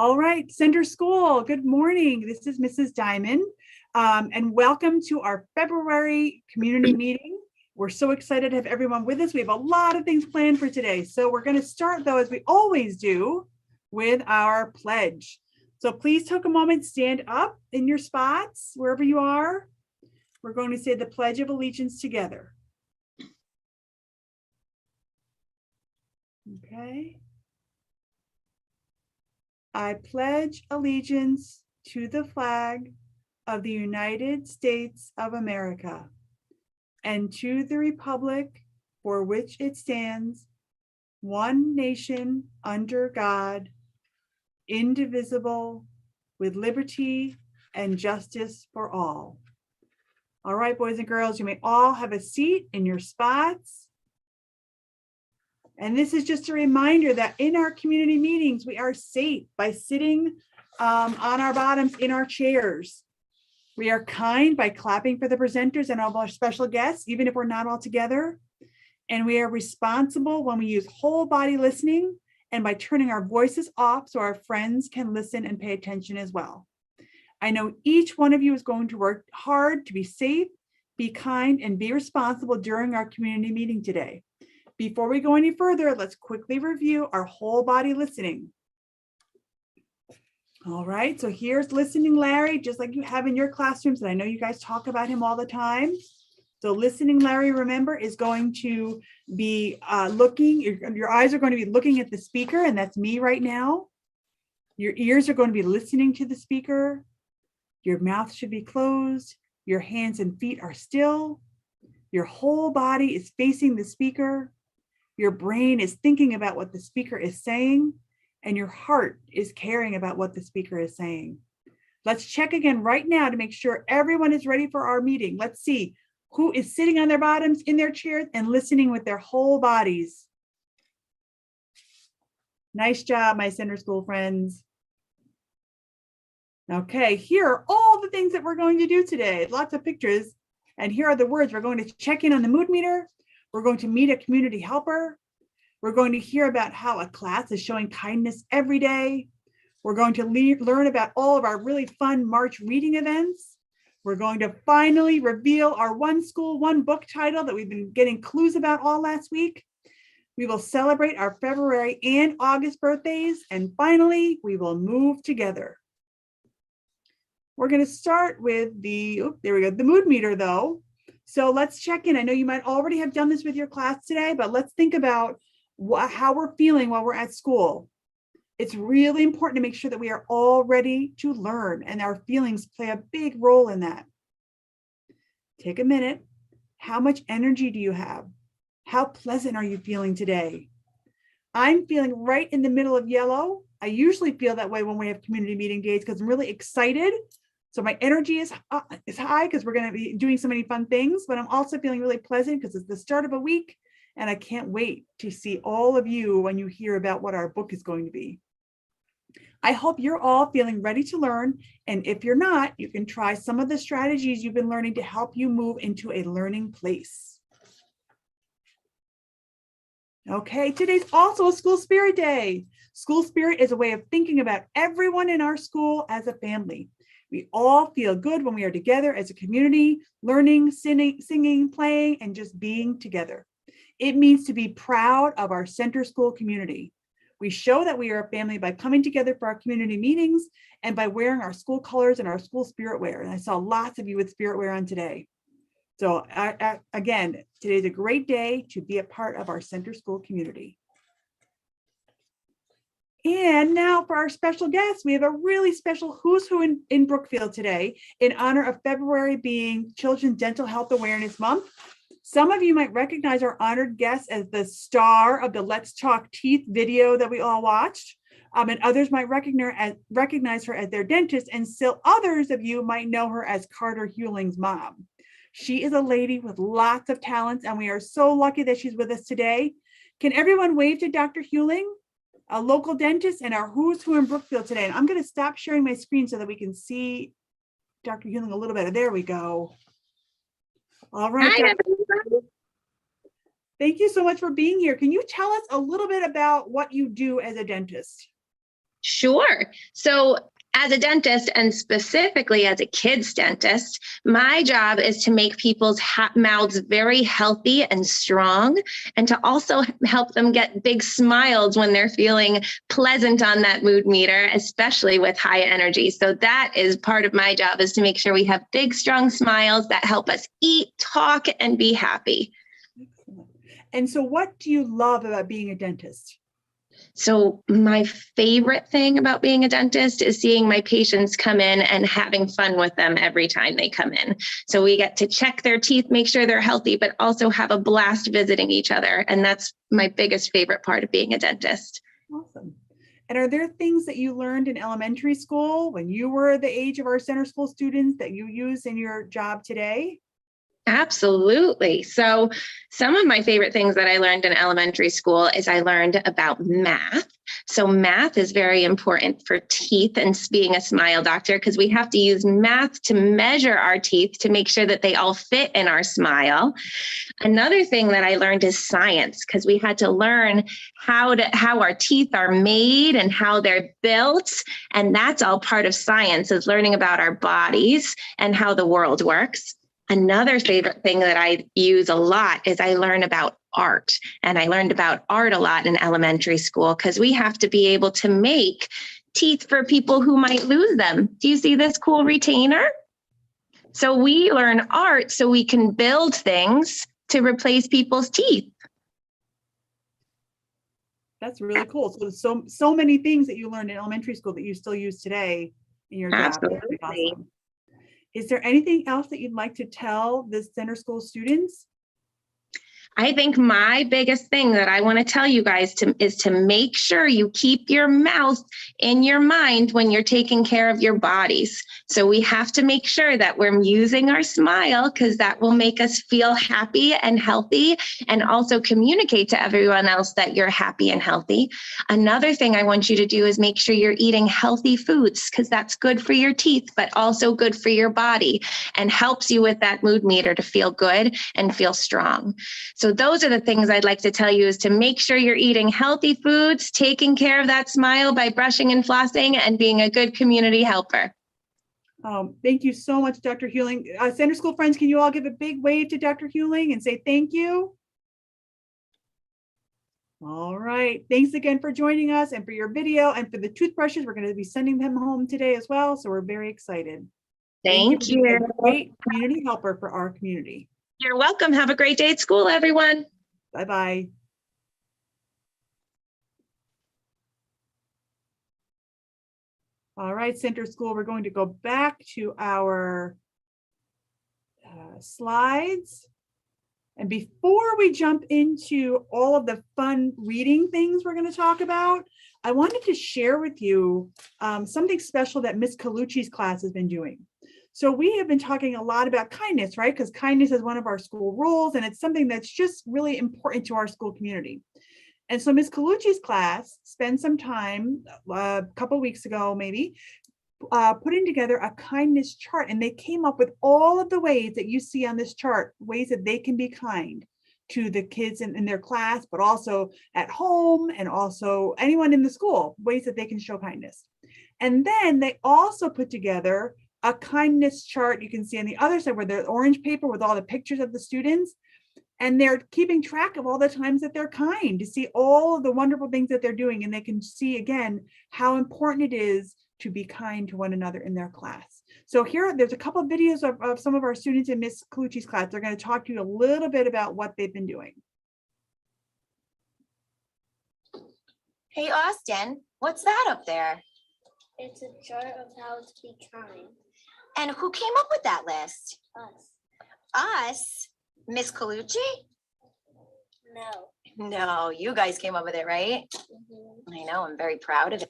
All right, Center School, good morning. This is Mrs. Diamond, and welcome to our February community meeting. We're so excited to have everyone with us. We have a lot of things planned for today. So we're going to start, though, as we always do, with our pledge. So please take a moment, stand up in your spots, wherever you are. We're going to say the Pledge of Allegiance together. Okay. I pledge allegiance to the flag of the United States of America and to the republic for which it stands, one nation under God, indivisible, with liberty and justice for all. All right, boys and girls, you may all have a seat in your spots. And this is just a reminder that in our community meetings, we are safe by sitting on our bottoms in our chairs. We are kind by clapping for the presenters and all of our special guests, even if we're not all together. And we are responsible when we use whole body listening and by turning our voices off so our friends can listen and pay attention as well. I know each one of you is going to work hard to be safe, be kind, and be responsible during our community meeting today. Before we go any further, let's quickly review our whole body listening. All right, so here's Listening Larry, just like you have in your classrooms, and I know you guys talk about him all the time. So Listening Larry, remember, is going to be looking, your eyes are going to be looking at the speaker, and that's me right now. Your ears are going to be listening to the speaker. Your mouth should be closed. Your hands and feet are still. Your whole body is facing the speaker. Your brain is thinking about what the speaker is saying, and your heart is caring about what the speaker is saying. Let's check again right now to make sure everyone is ready for our meeting. Let's see who is sitting on their bottoms in their chairs and listening with their whole bodies. Nice job, my Center School friends. Okay, here are all the things that we're going to do today. Lots of pictures. And here are the words. We're going to check in on the mood meter. We're going to meet a community helper. We're going to hear about how a class is showing kindness every day. We're going to learn about all of our really fun March reading events. We're going to finally reveal our One School, One Book title that we've been getting clues about all last week. We will celebrate our February and August birthdays. And finally, we will move together. We're going to start with the mood meter though. So let's check in. I know you might already have done this with your class today, but let's think about how we're feeling while we're at school. It's really important to make sure that we are all ready to learn, and our feelings play a big role in that. Take a minute. How much energy do you have? How pleasant are you feeling today? I'm feeling right in the middle of yellow. I usually feel that way when we have community meeting days because I'm really excited. So my energy is high because we're going to be doing so many fun things, but I'm also feeling really pleasant because it's the start of a week and I can't wait to see all of you when you hear about what our book is going to be. I hope you're all feeling ready to learn. And if you're not, you can try some of the strategies you've been learning to help you move into a learning place. Okay, today's also a School Spirit Day. School Spirit is a way of thinking about everyone in our school as a family. We all feel good when we are together as a community, learning, singing, playing, and just being together. It means to be proud of our Center School community. We show that we are a family by coming together for our community meetings and by wearing our school colors and our school spirit wear. And I saw lots of you with spirit wear on today. So again, today's a great day to be a part of our Center School community. And now for our special guest, we have a really special Who's Who in Brookfield today in honor of February being Children's Dental Health Awareness Month. Some of you might recognize our honored guest as the star of the Let's Talk Teeth video that we all watched. And others might recognize her as their dentist, and still others of you might know her as Carter Hewling's mom. She is a lady with lots of talents, and we are so lucky that she's with us today. Can everyone wave to Dr. Hewling, a local dentist, and our Who's Who in Brookfield today? And I'm going to stop sharing my screen so that we can see Dr. Hewling a little better. There we go. All right. Hi, everybody. Thank you so much for being here. Can you tell us a little bit about what you do as a dentist? Sure. So as a dentist, and specifically as a kid's dentist, my job is to make people's mouths very healthy and strong, and to also help them get big smiles when they're feeling pleasant on that mood meter, especially with high energy. So that is part of my job, is to make sure we have big, strong smiles that help us eat, talk, and be happy. Excellent. And so what do you love about being a dentist? So my favorite thing about being a dentist is seeing my patients come in and having fun with them every time they come in. So we get to check their teeth, make sure they're healthy, but also have a blast visiting each other. And that's my biggest favorite part of being a dentist. Awesome. And are there things that you learned in elementary school when you were the age of our center school students that you use in your job today? Absolutely. So some of my favorite things that I learned in elementary school is I learned about math. So math is very important for teeth and being a smile doctor, because we have to use math to measure our teeth to make sure that they all fit in our smile. Another thing that I learned is science, because we had to learn how our teeth are made and how they're built. And that's all part of science, is learning about our bodies and how the world works. Another favorite thing that I use a lot is I learn about art. And I learned about art a lot in elementary school, because we have to be able to make teeth for people who might lose them. Do you see this cool retainer? So we learn art so we can build things to replace people's teeth. That's really cool. So many things that you learned in elementary school that you still use today in your job. Absolutely. Awesome. Is there anything else that you'd like to tell the center school students? I think my biggest thing that I want to tell you guys is to make sure you keep your mouth in your mind when you're taking care of your bodies. So we have to make sure that we're using our smile, because that will make us feel happy and healthy, and also communicate to everyone else that you're happy and healthy. Another thing I want you to do is make sure you're eating healthy foods, because that's good for your teeth, but also good for your body, and helps you with that mood meter to feel good and feel strong. So those are the things I'd like to tell you, is to make sure you're eating healthy foods, taking care of that smile by brushing and flossing, and being a good community helper. Thank you so much, Dr. Huling. Center school friends, can you all give a big wave to Dr. Huling and say thank you? All right. Thanks again for joining us, and for your video, and for the toothbrushes. We're going to be sending them home today as well. So we're very excited. Thank you. Being a great community helper for our community. You're welcome. Have a great day at school, everyone. Bye-bye. All right, Center School, we're going to go back to our slides. And before we jump into all of the fun reading things we're going to talk about, I wanted to share with you something special that Miss Colucci's class has been doing. So we have been talking a lot about kindness, right? Because kindness is one of our school rules, and it's something that's just really important to our school community. And so Miss Colucci's class spent some time a couple of weeks ago, maybe, putting together a kindness chart, and they came up with all of the ways that you see on this chart, ways that they can be kind to the kids in their class, but also at home, and also anyone in the school, ways that they can show kindness. And then they also put together a kindness chart. You can see on the other side where the orange paper with all the pictures of the students, and they're keeping track of all the times that they're kind, to see all of the wonderful things that they're doing. And they can see again how important it is to be kind to one another in their class. So here, there's a couple of videos of some of our students in Miss Colucci's class. They're going to talk to you a little bit about what they've been doing. Hey, Austin, what's that up there? It's a chart of how to be kind. And who came up with that list? Us. Us? Miss Colucci? No. No, you guys came up with it, right? Mm-hmm. I know, I'm very proud of it.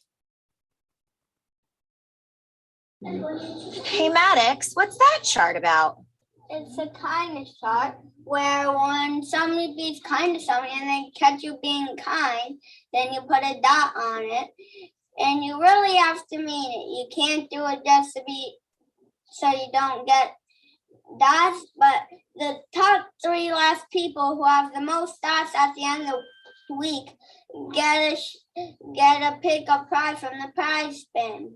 Hey, Maddox, what's that chart about? It's a kindness chart where when somebody be kind to somebody and they catch you being kind, then you put a dot on it. And you really have to mean it. You can't do it just to be so you don't get dots, but the top 3 last people who have the most dots at the end of the week get get a pick a prize from the prize bin.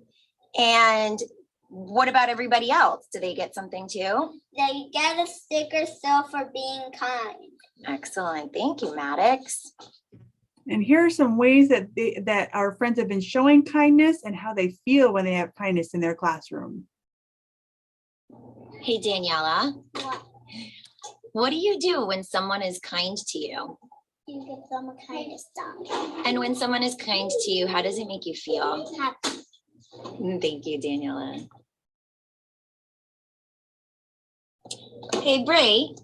And what about everybody else? Do they get something too? They get a sticker still for being kind. Excellent. Thank you, Maddox. And here are some ways that that our friends have been showing kindness and how they feel when they have kindness in their classroom. Hey, Daniela, What? what do you do when someone is kind to you? You give them a kind of stuff. And when someone is kind to you, how does it make you feel? Happy. Thank you, Daniela. Hey, Brie,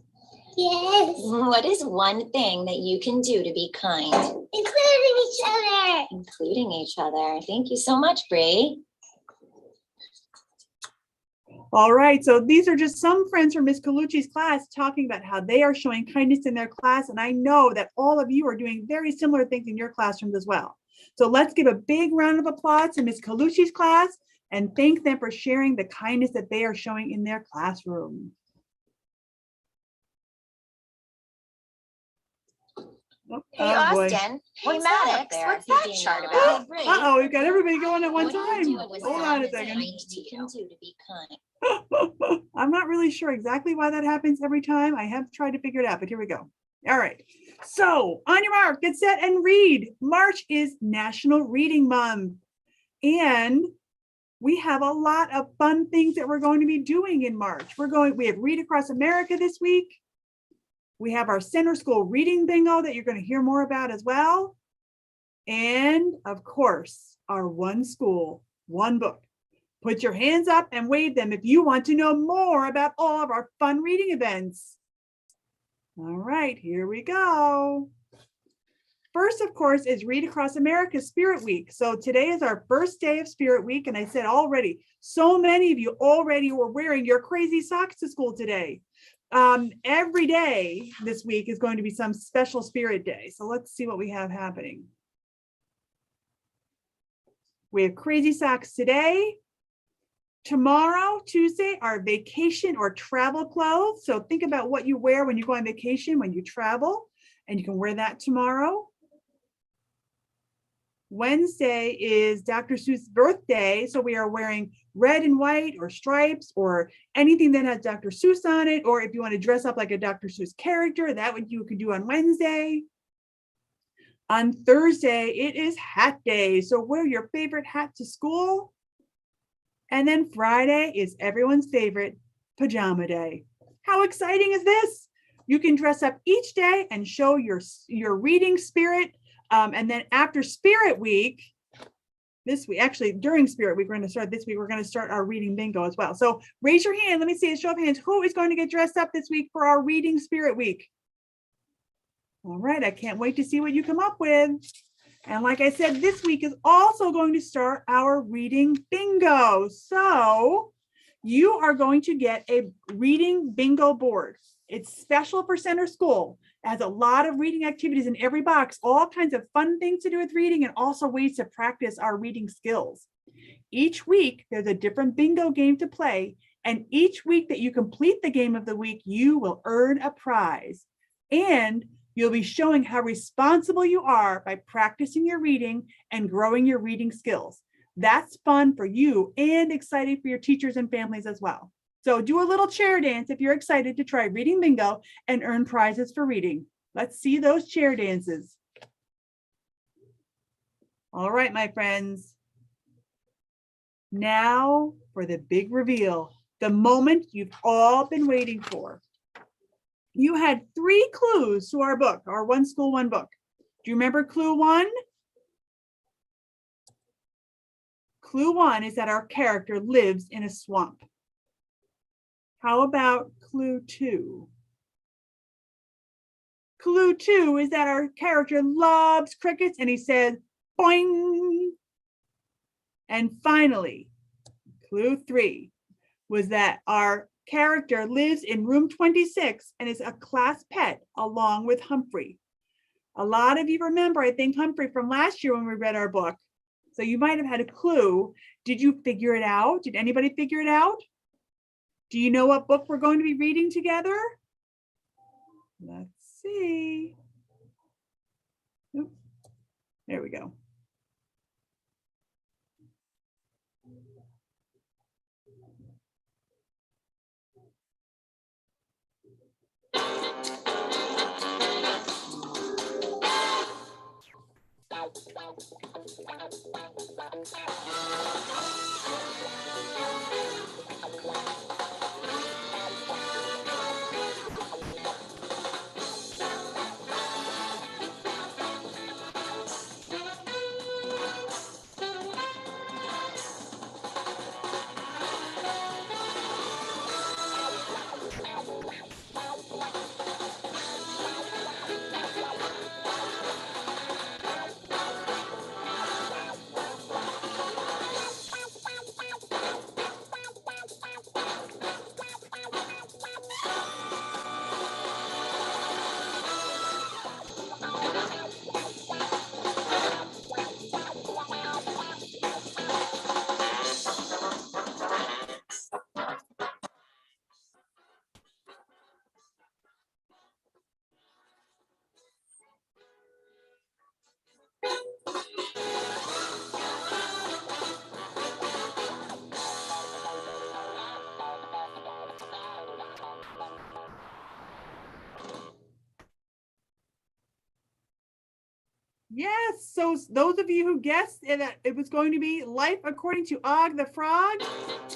Yes. what is one thing that you can do to be kind? Including each other. Including each other. Thank you so much, Brie. All right, so these are just some friends from Miss Colucci's class talking about how they are showing kindness in their class. And I know that all of you are doing very similar things in your classrooms as well. So let's give a big round of applause to Miss Colucci's class and thank them for sharing the kindness that they are showing in their classroom. Hey, Oh, boy. Austin. Hey, What's that up Maddox. there? What's Hey, that Daniela. chart about? Hey, Brie. Uh-oh, we've got everybody going at one What do time. you do when Hold someone on a is second. kind to you? To be kind. I'm not really sure exactly why that happens every time. I have tried to figure it out, but here we go. All right. So on your mark, get set and read. March is National Reading Month. And we have a lot of fun things that we're going to be doing in March. We have Read Across America this week. We have our Center School Reading Bingo that you're going to hear more about as well. And of course, our One School, One Book. Put your hands up and wave them if you want to know more about all of our fun reading events. All right, here we go. First, of course, is Read Across America Spirit Week. So today is our first day of Spirit Week. And I said already, so many of you already were wearing your crazy socks to school today. Every day this week is going to be some special Spirit Day. So let's see what we have happening. We have crazy socks today. Tomorrow, Tuesday, our vacation or travel clothes. So think about what you wear when you go on vacation, when you travel, and you can wear that tomorrow. Wednesday is Dr. Seuss' birthday. So we are wearing red and white or stripes or anything that has Dr. Seuss on it. Or if you want to dress up like a Dr. Seuss character, that what you could do on Wednesday. On Thursday, it is hat day. So wear your favorite hat to school. And then Friday is everyone's favorite pajama day. How exciting is this? You can dress up each day and show your reading spirit. And then after Spirit Week, this week, actually during Spirit Week, we're going to start this week, we're going to start our reading bingo as well. So raise your hand. Let me see a show of hands. Who is going to get dressed up this week for our reading Spirit Week? All right, I can't wait to see what you come up with. And like I said, this week is also going to start our reading bingo. So you are going to get a reading bingo board. It's special for Center School. It has a lot of reading activities in every box, all kinds of fun things to do with reading and also ways to practice our reading skills. Each week, there's a different bingo game to play. And each week that you complete the game of the week, you will earn a prize. And you'll be showing how responsible you are by practicing your reading and growing your reading skills. That's fun for you and exciting for your teachers and families as well. So do a little chair dance if you're excited to try reading bingo and earn prizes for reading. Let's see those chair dances. All right, my friends. Now for the big reveal, the moment you've all been waiting for. You had 3 clues to our book, our One School, One Book. Do you remember clue 1? Clue 1 is that our character lives in a swamp. How about clue 2? Clue 2 is that our character loves crickets and he says, boing. And finally, clue 3 was that our character lives in room 26 and is a class pet along with Humphrey. A lot of you remember, I think, Humphrey from last year when we read our book. So you might have had a clue. Did you figure it out? Did anybody figure it out? Do you know what book we're going to be reading together? Let's see. Oops. There we go. Yes, so those of you who guessed that it was going to be Life According to Og the Frog.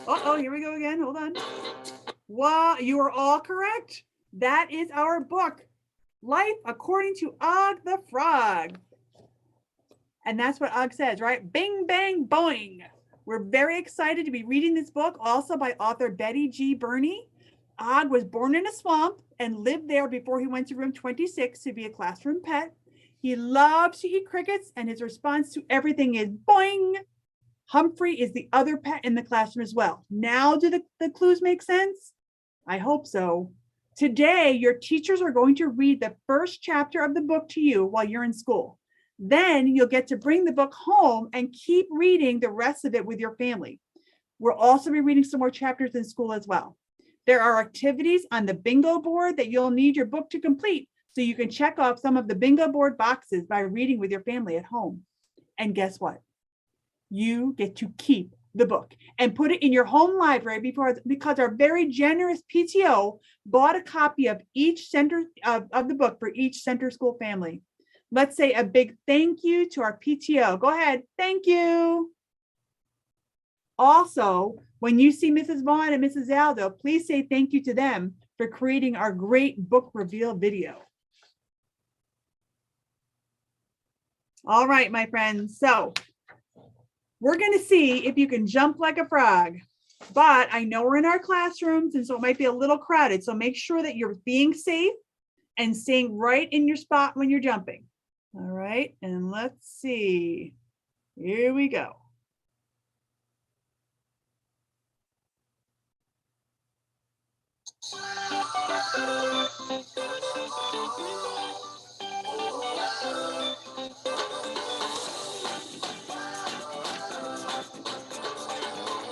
Oh, here we go again. Hold on. Wow, you are all correct. That is our book, Life According to Og the Frog. And that's what Og says, right? Bing, bang, boing. We're very excited to be reading this book, also by author Betty G. Burney. Og was born in a swamp and lived there before he went to room 26 to be a classroom pet. He loves to eat crickets, and his response to everything is boing. Humphrey is the other pet in the classroom as well. Now, do the clues make sense? I hope so. Today, your teachers are going to read the first chapter of the book to you while you're in school. Then you'll get to bring the book home and keep reading the rest of it with your family. We'll also be reading some more chapters in school as well. There are activities on the bingo board that you'll need your book to complete, so you can check off some of the bingo board boxes by reading with your family at home. And guess what? You get to keep the book and put it in your home library because our very generous PTO bought a copy of each center of the book for each center school family. Let's say a big thank you to our PTO. Go ahead. Thank you. Also, when you see Mrs. Vaughn and Mrs. Aldo, please say thank you to them for creating our great book reveal video. All right, my friends. So we're going to see if you can jump like a frog. But I know we're in our classrooms, and so it might be a little crowded. So make sure that you're being safe and staying right in your spot when you're jumping. All right, and let's see. Here we go.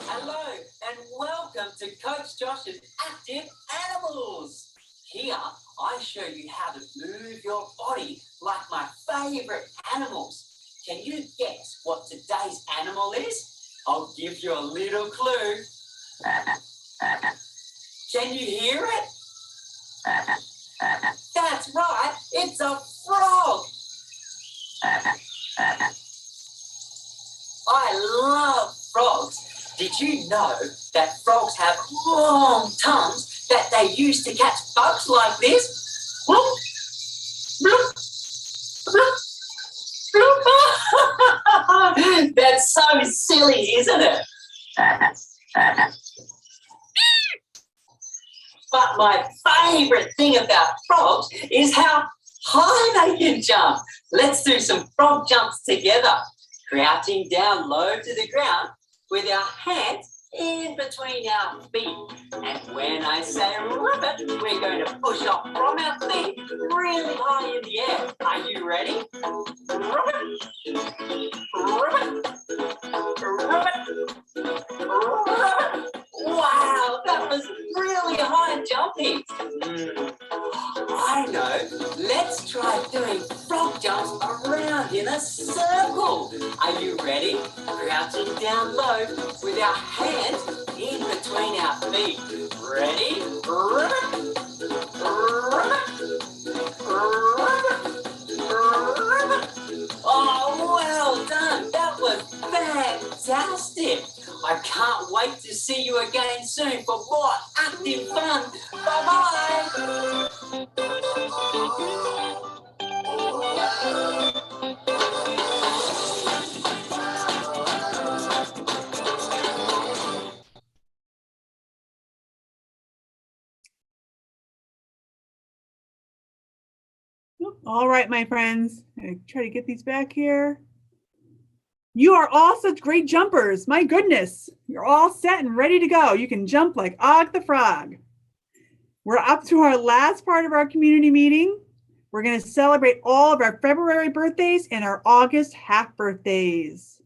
Hello and welcome to Coach Josh's Active Animals. Here I show you how to move your body like my favourite animals. Can you guess what today's animal is? I'll give you a little clue. Can you hear it? That's right, it's a frog. I love frogs. Did you know that frogs have long tongues that they use to catch bugs like this? Whoop, bloop, bloop, bloop. That's so silly, isn't it? But my favourite thing about frogs is how high they can jump. Let's do some frog jumps together. Crouching down low to the ground with our hands in between our feet. And when I say ribbit, we're going to push off from our feet really high in the air. Are you ready? Ribbit, ribbit, ribbit, ribbit. Wow, that was really high jumping. I know. Let's try doing frog jumps around in a circle. Are you ready? Crouching down low with our hands in between our feet. Ready? Ribbit, ribbit, ribbit, ribbit. Oh, wow, Fantastic. I can't wait to see you again soon for more active fun. Bye-bye. All right, my friends, I try to get these back here. You are all such great jumpers. My goodness, you're all set and ready to go. You can jump like Og the Frog. We're up to our last part of our community meeting. We're going to celebrate all of our February birthdays and our August half birthdays.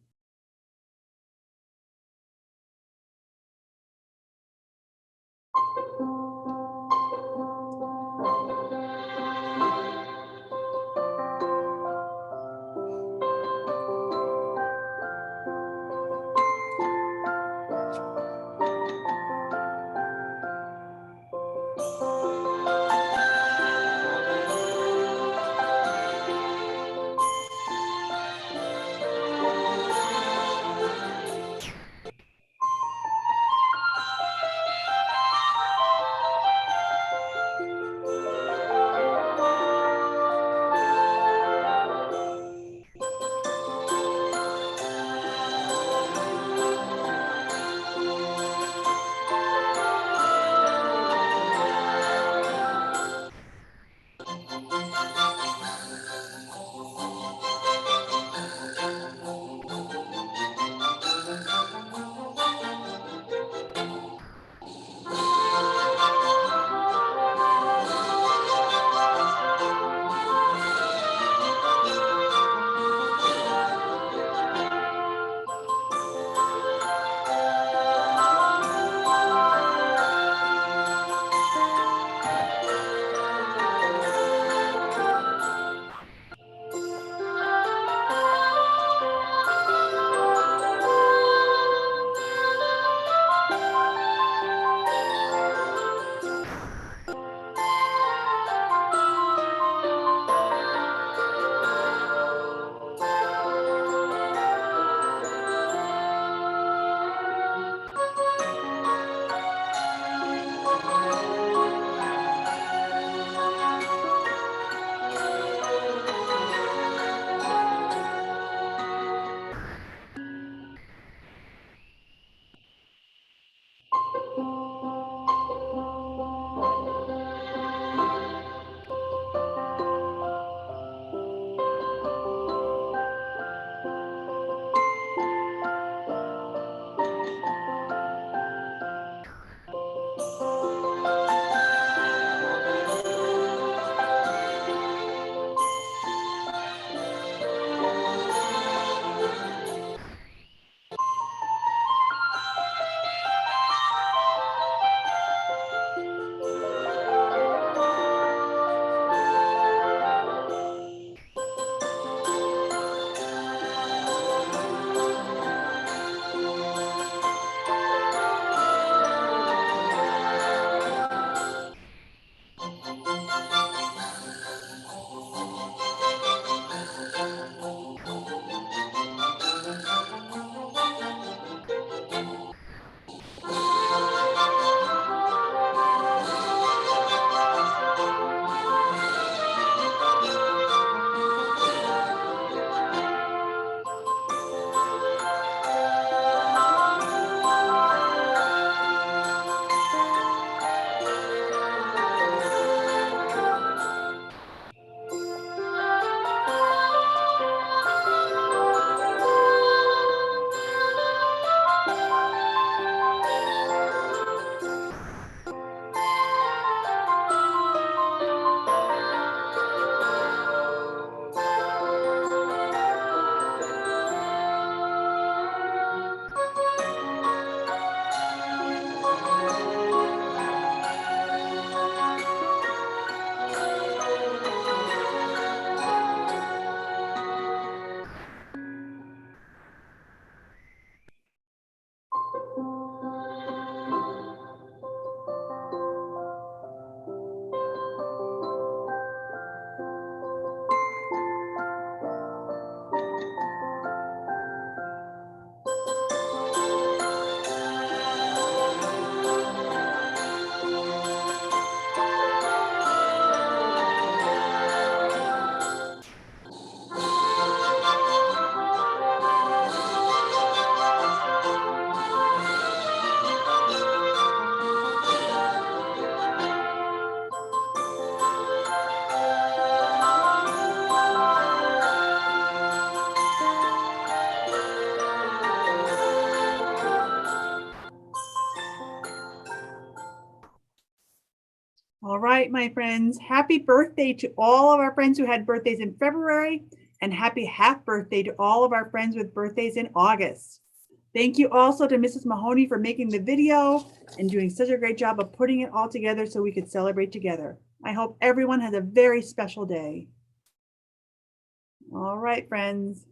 All right, my friends, happy birthday to all of our friends who had birthdays in February, and happy half birthday to all of our friends with birthdays in August. Thank you also to Mrs. Mahoney for making the video and doing such a great job of putting it all together so we could celebrate together. I hope everyone has a very special day. All right, friends.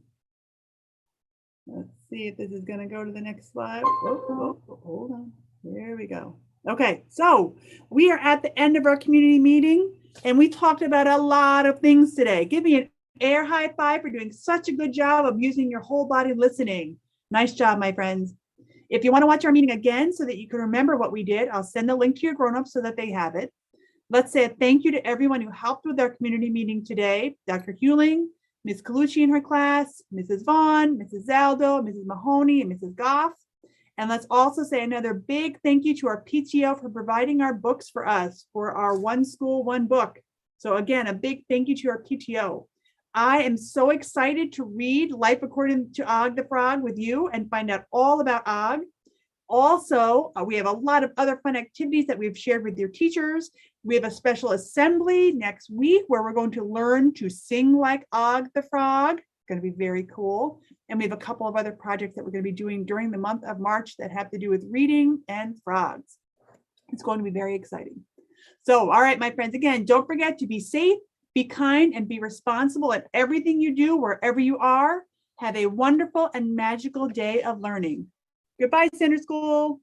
Let's see if this is going to go to the next slide. Hold on. There we go. Okay, so we are at the end of our community meeting, and we talked about a lot of things today. Give me an air high five for doing such a good job of using your whole body listening. Nice job, my friends. If you want to watch our meeting again so that you can remember what we did, I'll send the link to your grown-ups so that they have it. Let's say a thank you to everyone who helped with our community meeting today. Dr. Hewling, Ms. Colucci and her class, Mrs. Vaughn, Mrs. Zaldo, Mrs. Mahoney, and Mrs. Goff. And let's also say another big thank you to our PTO for providing our books for us for our One School, One Book. So again, a big thank you to our PTO. I am so excited to read Life According to Og the Frog with you and find out all about Og. Also, we have a lot of other fun activities that we've shared with your teachers. We have a special assembly next week where we're going to learn to sing like Og the Frog. Going to be very cool. And we have a couple of other projects that we're going to be doing during the month of March that have to do with reading and frogs. It's going to be very exciting. So, all right, my friends, again, don't forget to be safe, be kind, and be responsible at everything you do, wherever you are. Have a wonderful and magical day of learning. Goodbye, Center School.